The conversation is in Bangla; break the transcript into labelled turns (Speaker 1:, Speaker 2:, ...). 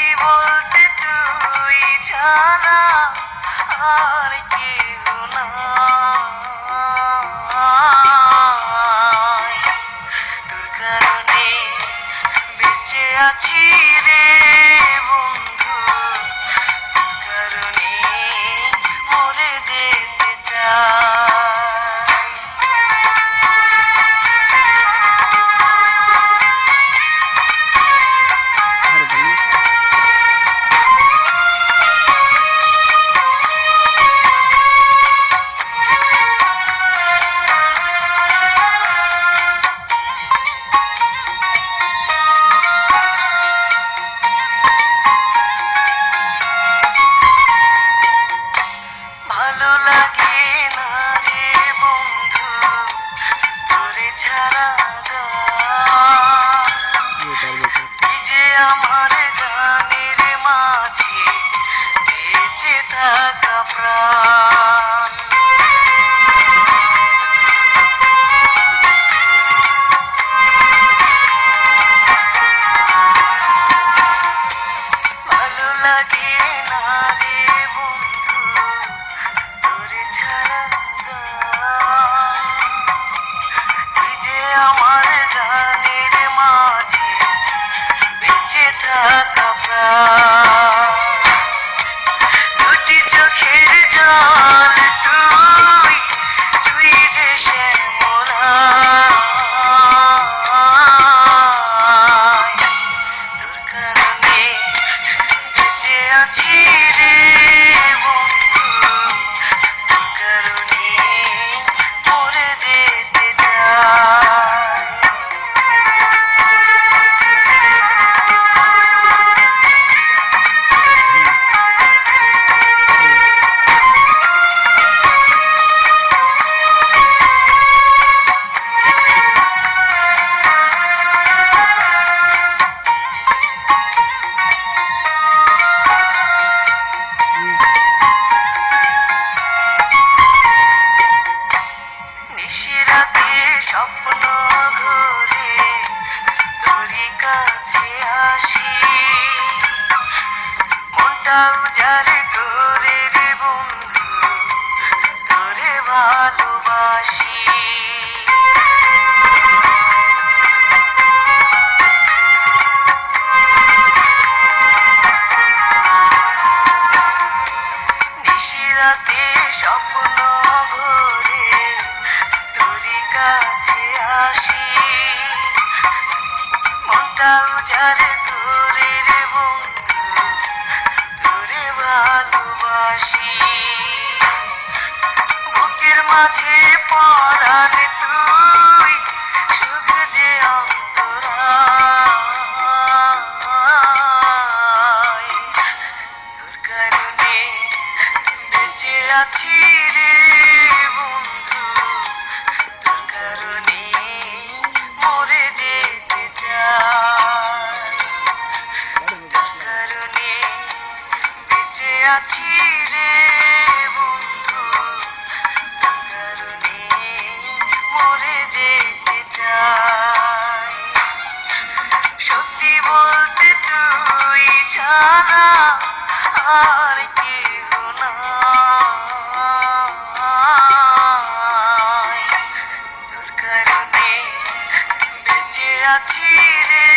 Speaker 1: সত্যি বলতে তুই ছাড়া আর কেউ নাই। তোর কারণে বেঁচে আছি রে বন্ধু, তোর কারণে মরে যেতে চাই। ভালো লাগে না রে বন্ধু তোরে ছাড়া এই যে আমার গানের মাঝে বেঁচে থাকা প্রাণ। ভালো লাগে না রে বন্ধু তোরে ছাড়া তুই যে আমার গানের মাঝে বেঁচে থাকা প্রাণ। দুটি চোখের জল তুই তুই যে শ্যামলায়, তোর কারণে বেঁচে আছি রে বন্ধু, তোর কারণে মরে যেতে চাই। নিশিরাতে স্বপ্ন ঘুরে তোরই কাছে আসি, মনটা উজাড় করে রে বন্ধু তোরে ভালোবাসি। নিশিরাতে স্বপ্ন ঘুরে তোরই কাছে আসি, মনটা উজাড় করে রে বন্ধু তোরে ভালোবাসি। বুকের মাঝে পরাণ তুই সুখ যে অন্তরায়, তোর কারণে বেঁচে আছি রে বন্ধু, তোর কারণে মরে যেতে চাই। তোর কারণে বেঁচে আছি রে বন্ধু, তোর কারণে মরে যেতে চাই। সত্যি বলতে তুই ছাড়া আর কেউ নাই। তোর কারণে বেঁচে আছি রে